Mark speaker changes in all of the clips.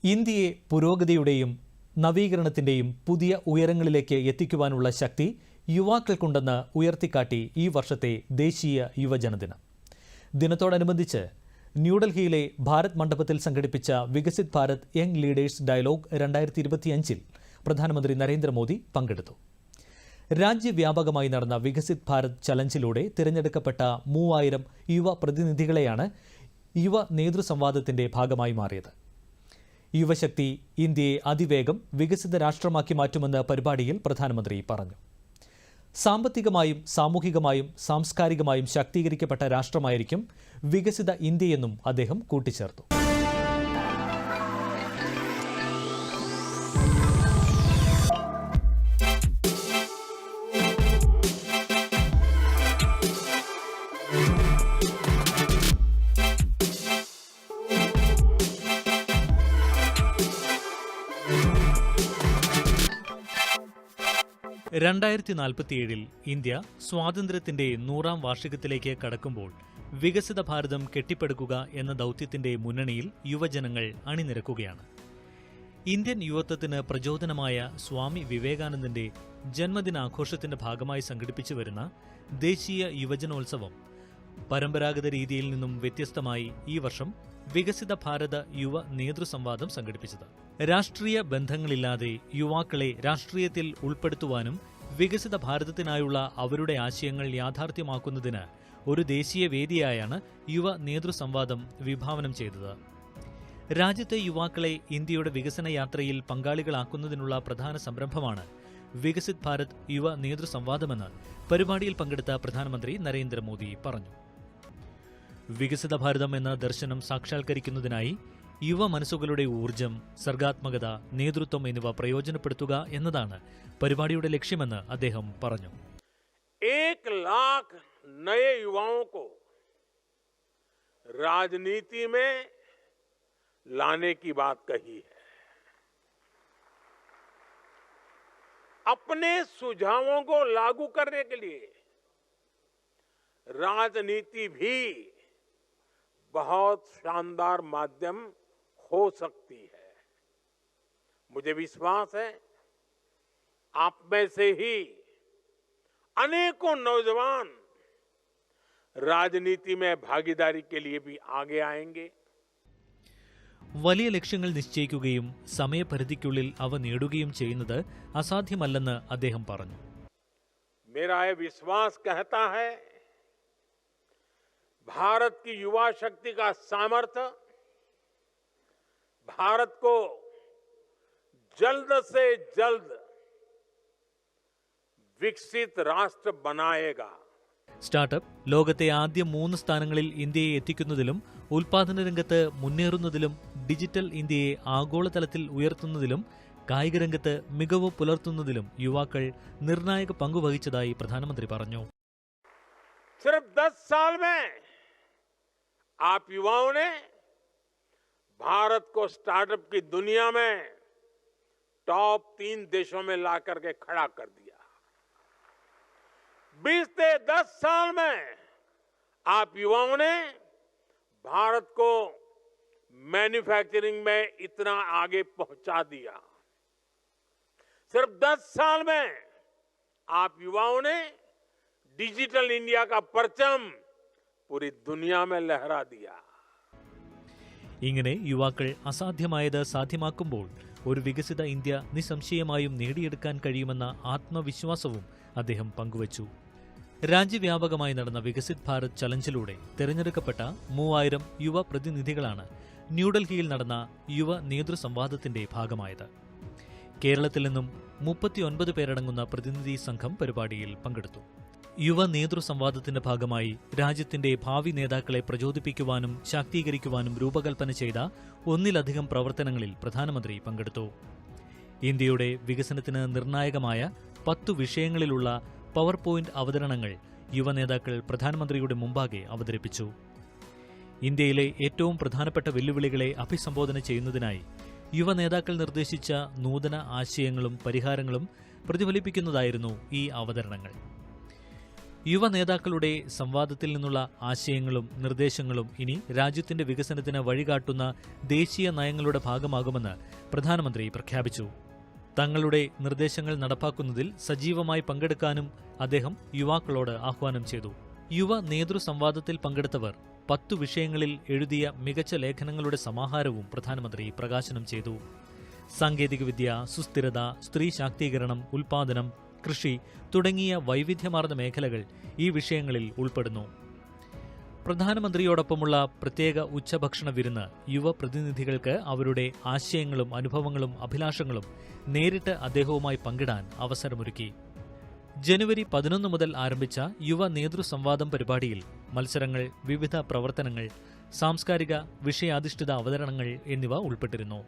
Speaker 1: ഇന്ത്യയെ പുരോഗതിയുടെയും നവീകരണത്തിന്റെയും പുതിയ ഉയരങ്ങളിലേക്ക് എത്തിക്കുവാനുള്ള ശക്തി യുവാക്കൾക്കുണ്ടെന്ന് ഉയർത്തിക്കാട്ടി ഈ വർഷത്തെ ദേശീയ യുവജനദിനം. ദിനത്തോടനുബന്ധിച്ച് ന്യൂഡൽഹിയിലെ ഭാരത് മണ്ഡപത്തിൽ സംഘടിപ്പിച്ച Viksit Bharat young leaders dialogue 2025 പ്രധാനമന്ത്രി നരേന്ദ്രമോദി പങ്കെടുത്തു. രാജ്യവ്യാപകമായി നടന്ന വികസിത് ഭാരത് ചലഞ്ചിലൂടെ തിരഞ്ഞെടുക്കപ്പെട്ട 3000 യുവ പ്രതിനിധികളെയാണ് യുവ നേതൃസംവാദത്തിന്റെ ഭാഗമായി മാറിയത്. യുവശക്തി ഇന്ത്യയെ അതിവേഗം വികസിത രാഷ്ട്രമാക്കി മാറ്റുമെന്ന് പരിപാടിയിൽ പ്രധാനമന്ത്രി പറഞ്ഞു. സാമ്പത്തികമായും സാമൂഹികമായും സാംസ്കാരികമായും ശാക്തീകരിക്കപ്പെട്ട രാഷ്ട്രമായിരിക്കും വികസിത ഇന്ത്യയെന്നും അദ്ദേഹം കൂട്ടിച്ചേർത്തു. ഇന്ത്യ സ്വാതന്ത്ര്യത്തിന്റെ 100ാം വാർഷികത്തിലേക്ക് കടക്കുമ്പോൾ വികസിത ഭാരതം കെട്ടിപ്പടുക്കുക എന്ന ദൗത്യത്തിന്റെ മുന്നണിയിൽ യുവജനങ്ങൾ അണിനിരക്കുകയാണ്. ഇന്ത്യൻ യുവത്വത്തിന് പ്രചോദനമായ സ്വാമി വിവേകാനന്ദന്റെ ജന്മദിനാഘോഷത്തിന്റെ ഭാഗമായി സംഘടിപ്പിച്ചു വരുന്ന ദേശീയ യുവജനോത്സവം പരമ്പരാഗത രീതിയിൽ നിന്നും വ്യത്യസ്തമായി ഈ വർഷം വികസിത ഭാരത യുവ നേതൃസംവാദം സംഘടിപ്പിച്ചത്. രാഷ്ട്രീയ ബന്ധങ്ങളില്ലാതെ യുവാക്കളെ രാഷ്ട്രീയത്തിൽ ഉൾപ്പെടുത്തുവാനും വികസിത ഭാരതത്തിനായുള്ള അവരുടെ ആശയങ്ങൾ യാഥാർത്ഥ്യമാക്കുന്നതിന് ഒരു ദേശീയ വേദിയായാണ് യുവ നേതൃസംവാദം വിഭാവനം ചെയ്തത്. രാജ്യത്തെ യുവാക്കളെ ഇന്ത്യയുടെ വികസന യാത്രയിൽ പങ്കാളികളാക്കുന്നതിനുള്ള പ്രധാന സംരംഭമാണ് വികസിത് ഭാരത് യുവ നേതൃസംവാദമെന്ന് പരിപാടിയിൽ പങ്കെടുത്ത പ്രധാനമന്ത്രി നരേന്ദ്രമോദി പറഞ്ഞു. വികസിത ഭാരതം എന്ന ദർശനം സാക്ഷാത്കരിക്കുന്നതിനായി യുവ മനസ്സുകളുടെ ഊർജം, സർഗാത്മകത, നേതൃത്വം എന്നിവ പ്രയോജനപ്പെടുത്തുക എന്നതാണ് പരിപാടിയുടെ ലക്ഷ്യമെന്ന് അദ്ദേഹം പറഞ്ഞു.
Speaker 2: 1 लाख नए युवाओं को राजनीति में लाने की बात कही है. अपने सुझावों को लागू करने के लिए राजनीति भी बहुत शानदार माध्यम हो सकती है. मुझे विश्वास है आप में से ही अनेकों नौजवान राजनीति में भागीदारी के लिए भी आगे आएंगे.
Speaker 1: വലിയ ലക്ഷ്യങ്ങൾ നിശ്ചയിക്കുകയും സമയപരിധിക്കുള്ളിൽ അവ നേടുകയും ചെയ്യുന്നത് അസാധ്യമല്ലെന്ന് അദ്ദേഹം പറഞ്ഞു.
Speaker 2: मेरा यह विश्वास कहता है भारत की युवा शक्ति का सामर्थ्य भारत को जल्द से जल्द विकसित राष्ट्र बनाएगा.
Speaker 1: സ്റ്റാർട്ടപ്പ് ലോകത്തെ ആദ്യ 3 സ്ഥാനങ്ങളിൽ ഇന്ത്യയെ എത്തിക്കുന്നതിലും ഉൽപാദന രംഗത്ത് മുന്നേറുന്നതിലും ഡിജിറ്റൽ ഇന്ത്യയെ ആഗോളതലത്തിൽ ഉയർത്തുന്നതിലും കായിക രംഗത്ത് മികവ് പുലർത്തുന്നതിലും യുവാക്കൾ നിർണായക പങ്കുവഹിച്ചതായി പ്രധാനമന്ത്രി പറഞ്ഞു.
Speaker 2: सिर्फ 10 साल में आप युवाओं ने भारत को स्टार्टअप की दुनिया में टॉप 3 देशों में ला करके खड़ा कर दिया. 10 साल में आप युवाओं ने भारत को मैन्युफैक्चरिंग में इतना आगे पहुंचा दिया. सिर्फ 10 साल में आप युवाओं ने डिजिटल इंडिया का परचम पूरी दुनिया में लहरा दिया.
Speaker 1: ഇങ്ങനെ യുവാക്കൾ അസാധ്യമായത് സാധ്യമാക്കുമ്പോൾ ഒരു വികസിത ഇന്ത്യ നിസ്സംശയമായും നേടിയെടുക്കാൻ കഴിയുമെന്ന ആത്മവിശ്വാസവും അദ്ദേഹം പങ്കുവച്ചു. രാജ്യവ്യാപകമായി നടന്ന വികസിത് ഭാരത് ചലഞ്ചിലൂടെ തിരഞ്ഞെടുക്കപ്പെട്ട 3000 യുവ പ്രതിനിധികളാണ് ന്യൂഡൽഹിയിൽ നടന്ന യുവ നേതൃസംവാദത്തിന്റെ ഭാഗമായത്. കേരളത്തിൽ നിന്നും 39 പേരടങ്ങുന്ന പ്രതിനിധി സംഘം പരിപാടിയിൽ പങ്കെടുത്തു. യുവ നേതൃസംവാദത്തിന്റെ ഭാഗമായി രാജ്യത്തിന്റെ ഭാവി നേതാക്കളെ പ്രചോദിപ്പിക്കുവാനും ശാക്തീകരിക്കുവാനും രൂപകൽപ്പന ചെയ്ത 1-ലധികം പ്രവർത്തനങ്ങളിൽ പ്രധാനമന്ത്രി പങ്കെടുത്തു. ഇന്ത്യയുടെ വികസനത്തിന് നിർണായകമായ 10 വിഷയങ്ങളിലുള്ള പവർ പോയിന്റ് അവതരണങ്ങൾ യുവനേതാക്കൾ പ്രധാനമന്ത്രിയുടെ മുമ്പാകെ അവതരിപ്പിച്ചു. ഇന്ത്യയിലെ ഏറ്റവും പ്രധാനപ്പെട്ട വെല്ലുവിളികളെ അഭിസംബോധന ചെയ്യുന്നതിനായി യുവനേതാക്കൾ നിർദ്ദേശിച്ച നൂതന ആശയങ്ങളും പരിഹാരങ്ങളും പ്രതിഫലിപ്പിക്കുന്നതായിരുന്നു ഈ അവതരണങ്ങൾ. യുവ നേതാക്കളുടെ സംവാദത്തിൽ നിന്നുള്ള ആശയങ്ങളും നിർദ്ദേശങ്ങളും ഇനി രാജ്യത്തിന്റെ വികസനത്തിന് വഴികാട്ടുന്ന ദേശീയ നയങ്ങളുടെ ഭാഗമാകുമെന്ന് പ്രധാനമന്ത്രി പ്രഖ്യാപിച്ചു. തങ്ങളുടെ നിർദ്ദേശങ്ങൾ നടപ്പാക്കുന്നതിൽ സജീവമായി പങ്കെടുക്കാനും അദ്ദേഹം യുവാക്കളോട് ആഹ്വാനം ചെയ്തു. യുവ നേതൃസംവാദത്തിൽ പങ്കെടുത്തവർ 10 വിഷയങ്ങളിൽ എഴുതിയ മികച്ച ലേഖനങ്ങളുടെ സമാഹാരവും പ്രധാനമന്ത്രി പ്രകാശനം ചെയ്തു. സാങ്കേതികവിദ്യ, സുസ്ഥിരത, സ്ത്രീ ശാക്തീകരണം, ഉൽപാദനം, കൃഷി തുടങ്ങിയ വൈവിധ്യമാർന്ന മേഖലകൾ ഈ വിഷയങ്ങളിൽ ഉൾപ്പെടുന്നു. പ്രധാനമന്ത്രിയോടൊപ്പമുള്ള പ്രത്യേക ഉച്ചഭക്ഷണ വിരുന്ന് യുവ പ്രതിനിധികൾക്ക് അവരുടെ ആശയങ്ങളും അനുഭവങ്ങളും അഭിലാഷങ്ങളും നേരിട്ട് അദ്ദേഹവുമായി പങ്കിടാൻ അവസരമൊരുക്കി. ജനുവരി 11 മുതൽ ആരംഭിച്ച യുവ നേതൃസംവാദം പരിപാടിയിൽ മത്സരങ്ങൾ, വിവിധ പ്രവർത്തനങ്ങൾ, സാംസ്കാരിക വിഷയാധിഷ്ഠിത അവതരണങ്ങൾ എന്നിവ ഉൾപ്പെട്ടിരുന്നു.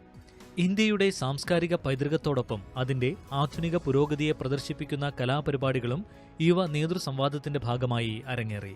Speaker 1: ഇന്ത്യയുടെ സാംസ്കാരിക പൈതൃകത്തോടൊപ്പം അതിന്റെ ആധുനിക പുരോഗതിയെ പ്രദർശിപ്പിക്കുന്ന കലാപരിപാടികളും യുവ നേതൃസംവാദത്തിന്റെ ഭാഗമായി അരങ്ങേറി.